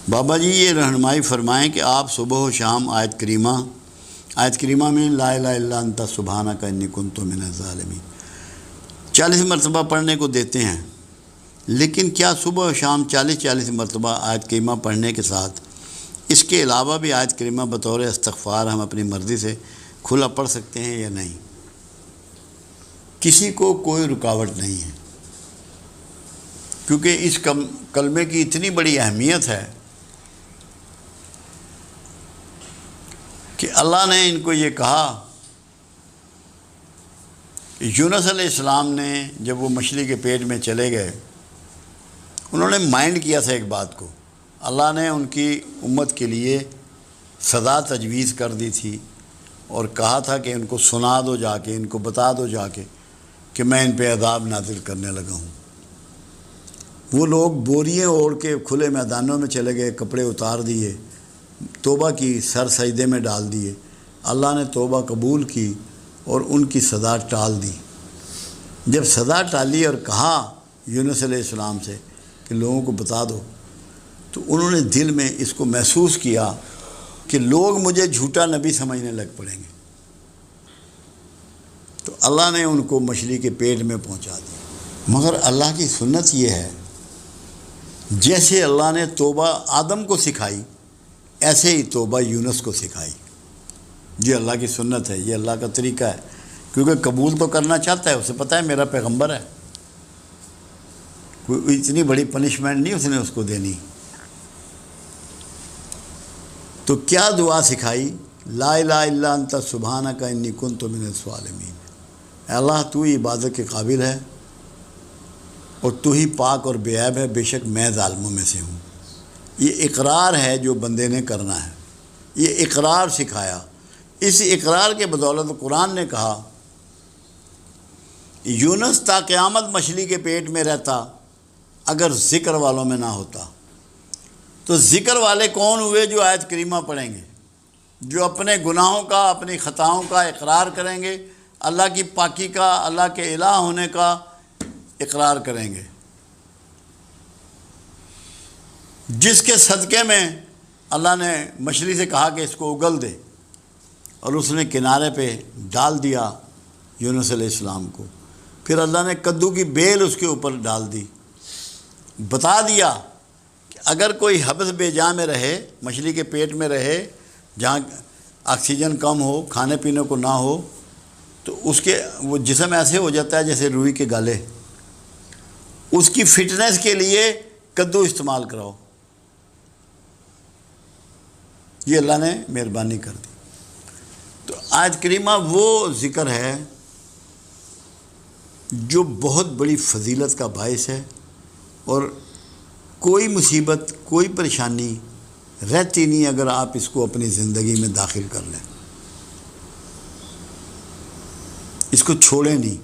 بابا جی یہ رہنمائی فرمائیں کہ آپ صبح و شام آیت کریمہ میں لا الہ الا انت سبحانک انی کنت من الظالمین 40 مرتبہ پڑھنے کو دیتے ہیں، لیکن کیا صبح و شام 40 مرتبہ آیت کریمہ پڑھنے کے ساتھ اس کے علاوہ بھی آیت کریمہ بطور استغفار ہم اپنی مرضی سے کھلا پڑھ سکتے ہیں یا نہیں؟ کسی کو کوئی رکاوٹ نہیں ہے، کیونکہ اس کلمے کی اتنی بڑی اہمیت ہے کہ اللہ نے ان کو یہ کہا کہ یونس علیہ السلام نے جب وہ مچھلی کے پیٹ میں چلے گئے، انہوں نے مائنڈ کیا تھا ایک بات کو، اللہ نے ان کی امت کے لیے سزا تجویز کر دی تھی اور کہا تھا کہ ان کو سنا دو جا کے، ان کو بتا دو جا کے کہ میں ان پہ عذاب نازل کرنے لگا ہوں۔ وہ لوگ بوریاں اوڑھ کے کھلے میدانوں میں چلے گئے، کپڑے اتار دیے، توبہ کی، سر سجدے میں ڈال دیے۔ اللہ نے توبہ قبول کی اور ان کی سزا ٹال دی۔ جب سزا ٹالی اور کہا یونس علیہ السلام سے کہ لوگوں کو بتا دو، تو انہوں نے دل میں اس کو محسوس کیا کہ لوگ مجھے جھوٹا نبی سمجھنے لگ پڑیں گے، تو اللہ نے ان کو مچھلی کے پیٹ میں پہنچا دیا۔ مگر اللہ کی سنت یہ ہے، جیسے اللہ نے توبہ آدم کو سکھائی، ایسے ہی توبہ یونس کو سکھائی۔ یہ اللہ کی سنت ہے، یہ اللہ کا طریقہ ہے، کیونکہ قبول تو کرنا چاہتا ہے، اسے پتہ ہے میرا پیغمبر ہے، کوئی اتنی بڑی پنشمنٹ نہیں اس نے اس کو دینی۔ تو کیا دعا سکھائی؟ لا الہ الا انت سبحانک انی کنت من الظالمین۔ اے اللہ تو ہی عبادت کے قابل ہے اور تو ہی پاک اور بے عیب ہے، بے شک میں ظالموں میں سے ہوں۔ یہ اقرار ہے جو بندے نے کرنا ہے، یہ اقرار سکھایا۔ اس اقرار کے بدولت قرآن نے کہا یونس تا قیامت مچھلی کے پیٹ میں رہتا اگر ذکر والوں میں نہ ہوتا۔ تو ذکر والے کون ہوئے؟ جو آیت کریمہ پڑھیں گے، جو اپنے گناہوں کا، اپنی خطاؤں کا اقرار کریں گے، اللہ کی پاکی کا، اللہ کے الہ ہونے کا اقرار کریں گے، جس کے صدقے میں اللہ نے مچھلی سے کہا کہ اس کو اگل دے، اور اس نے کنارے پہ ڈال دیا یونس علیہ السلام کو۔ پھر اللہ نے کدو کی بیل اس کے اوپر ڈال دی، بتا دیا کہ اگر کوئی حبس بے جا میں رہے، مچھلی کے پیٹ میں رہے، جہاں آکسیجن کم ہو، کھانے پینے کو نہ ہو، تو اس کے وہ جسم ایسے ہو جاتا ہے جیسے روئی کے گالے۔ اس کی فٹنس کے لیے کدو استعمال کراؤ۔ یہ اللہ نے مہربانی کر دی۔ تو آیت کریمہ وہ ذکر ہے جو بہت بڑی فضیلت کا باعث ہے، اور کوئی مصیبت، کوئی پریشانی رہتی نہیں اگر آپ اس کو اپنی زندگی میں داخل کر لیں، اس کو چھوڑیں نہیں،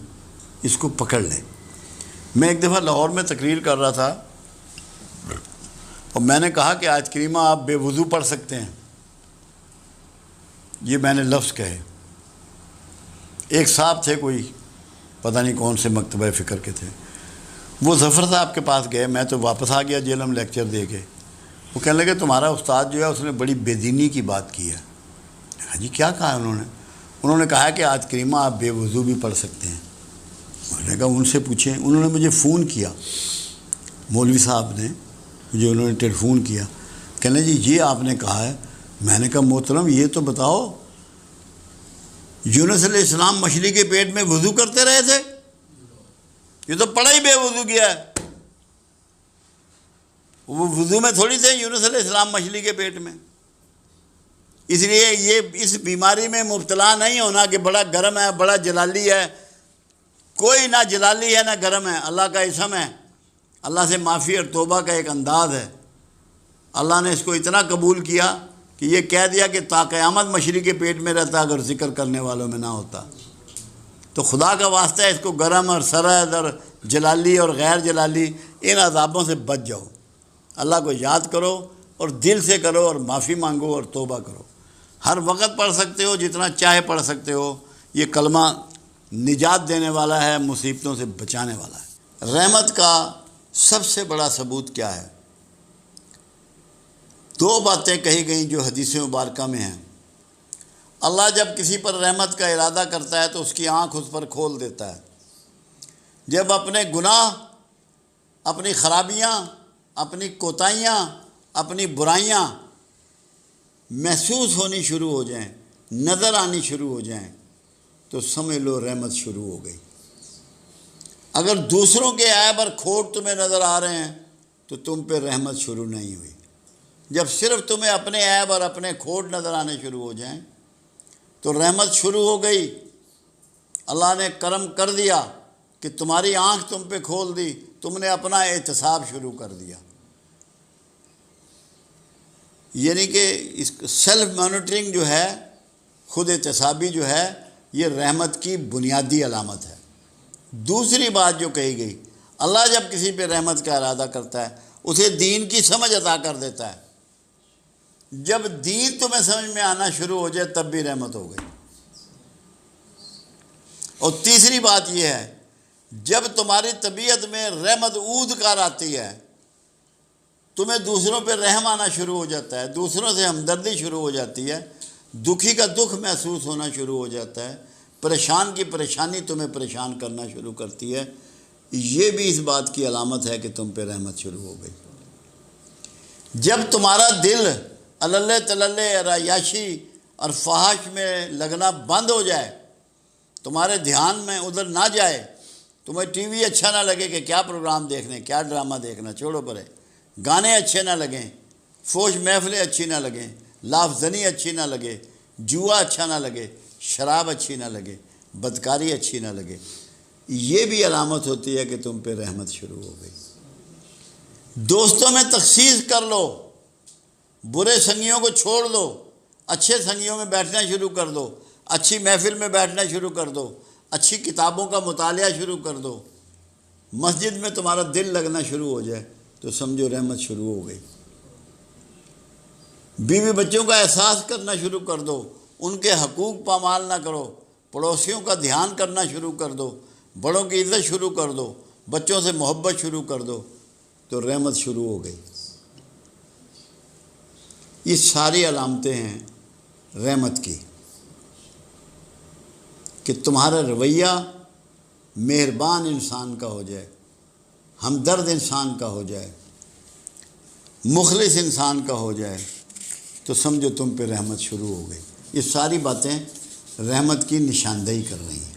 اس کو پکڑ لیں۔ میں ایک دفعہ لاہور میں تقریر کر رہا تھا اور میں نے کہا کہ آیت کریمہ آپ بے وضو پڑھ سکتے ہیں، یہ میں نے لفظ کہے۔ ایک صاحب تھے، کوئی پتہ نہیں کون سے مکتبہ فکر کے تھے، وہ ظفر صاحب کے پاس گئے، میں تو واپس آ گیا جیلم لیکچر دے کے۔ وہ کہنے لگے تمہارا استاد جو ہے اس نے بڑی بے دینی کی بات کی ہے۔ ہاں جی، کیا کہا انہوں نے کہا کہ آیت کریمہ آپ بے وضو بھی پڑھ سکتے ہیں۔ میں نے کہا ان سے پوچھیں۔ انہوں نے مجھے فون کیا، مولوی صاحب نے مجھے، انہوں نے ٹیلی فون کیا، کہنے جی یہ آپ نے کہا ہے۔ میں نے کہا محترم یہ تو بتاؤ، یونس علیہ السلام مچھلی کے پیٹ میں وضو کرتے رہے تھے؟ یہ تو پڑا ہی بے وضو کیا ہے۔ وہ وضو میں تھوڑی تھے یونس علیہ السلام مچھلی کے پیٹ میں۔ اس لیے یہ اس بیماری میں مبتلا نہیں ہونا کہ بڑا گرم ہے، بڑا جلالی ہے۔ کوئی نہ جلالی ہے نہ گرم ہے، اللہ کا اسم ہے، اللہ سے معافی اور توبہ کا ایک انداز ہے۔ اللہ نے اس کو اتنا قبول کیا کہ یہ کہہ دیا کہ تا قیامت مچھلی کے پیٹ میں رہتا اگر ذکر کرنے والوں میں نہ ہوتا۔ تو خدا کا واسطہ ہے، اس کو گرم اور سرد اور جلالی اور غیر جلالی ان عذابوں سے بچ جاؤ۔ اللہ کو یاد کرو اور دل سے کرو اور معافی مانگو اور توبہ کرو۔ ہر وقت پڑھ سکتے ہو، جتنا چاہے پڑھ سکتے ہو۔ یہ کلمہ نجات دینے والا ہے، مصیبتوں سے بچانے والا ہے۔ رحمت کا سب سے بڑا ثبوت کیا ہے؟ دو باتیں کہی گئیں جو حدیث مبارکہ میں ہیں۔ اللہ جب کسی پر رحمت کا ارادہ کرتا ہے تو اس کی آنکھ اس پر کھول دیتا ہے۔ جب اپنے گناہ، اپنی خرابیاں، اپنی کوتاہیاں، اپنی برائیاں محسوس ہونی شروع ہو جائیں، نظر آنی شروع ہو جائیں، تو سمجھ لو رحمت شروع ہو گئی۔ اگر دوسروں کے عیب اور کھوٹ تمہیں نظر آ رہے ہیں تو تم پہ رحمت شروع نہیں ہوئی۔ جب صرف تمہیں اپنے عیب اور اپنے کھوٹ نظر آنے شروع ہو جائیں تو رحمت شروع ہو گئی۔ اللہ نے کرم کر دیا کہ تمہاری آنکھ تم پہ کھول دی، تم نے اپنا احتساب شروع کر دیا۔ یعنی کہ اس سیلف مانیٹرنگ جو ہے، خود احتسابی جو ہے، یہ رحمت کی بنیادی علامت ہے۔ دوسری بات جو کہی گئی، اللہ جب کسی پہ رحمت کا ارادہ کرتا ہے اسے دین کی سمجھ عطا کر دیتا ہے۔ جب دین تمہیں سمجھ میں آنا شروع ہو جائے تب بھی رحمت ہو گئی۔ اور تیسری بات یہ ہے، جب تمہاری طبیعت میں رحمت عود کار آتی ہے، تمہیں دوسروں پہ رحم آنا شروع ہو جاتا ہے، دوسروں سے ہمدردی شروع ہو جاتی ہے، دکھی کا دکھ محسوس ہونا شروع ہو جاتا ہے، پریشان کی پریشانی تمہیں پریشان کرنا شروع کرتی ہے، یہ بھی اس بات کی علامت ہے کہ تم پہ رحمت شروع ہو گئی۔ جب تمہارا دل اللہ تللے عیاشی اور فحش میں لگنا بند ہو جائے، تمہارے دھیان میں ادھر نہ جائے، تمہیں ٹی وی اچھا نہ لگے کہ کیا پروگرام دیکھنے، کیا ڈرامہ دیکھنا، چھوڑو پرے، گانے اچھے نہ لگیں، فوش محفلیں اچھی نہ لگیں، لاف زنی اچھی نہ لگے، جوا اچھا نہ لگے، شراب اچھی نہ لگے، بدکاری اچھی نہ لگے، یہ بھی علامت ہوتی ہے کہ تم پہ رحمت شروع ہو گئی۔ دوستوں میں تخصیص کر لو، برے سنگیوں کو چھوڑ دو، اچھے سنگیوں میں بیٹھنا شروع کر دو، اچھی محفل میں بیٹھنا شروع کر دو، اچھی کتابوں کا مطالعہ شروع کر دو، مسجد میں تمہارا دل لگنا شروع ہو جائے تو سمجھو رحمت شروع ہو گئی۔ بیوی بچوں کا احساس کرنا شروع کر دو، ان کے حقوق پامال نہ کرو، پڑوسیوں کا دھیان کرنا شروع کر دو، بڑوں کی عزت شروع کر دو، بچوں سے محبت شروع کر دو، تو رحمت شروع ہو گئی۔ یہ ساری علامتیں ہیں رحمت کی، کہ تمہارا رویہ مہربان انسان کا ہو جائے، ہمدرد انسان کا ہو جائے، مخلص انسان کا ہو جائے، تو سمجھو تم پہ رحمت شروع ہو گئی۔ یہ ساری باتیں رحمت کی نشاندہی کر رہی ہیں۔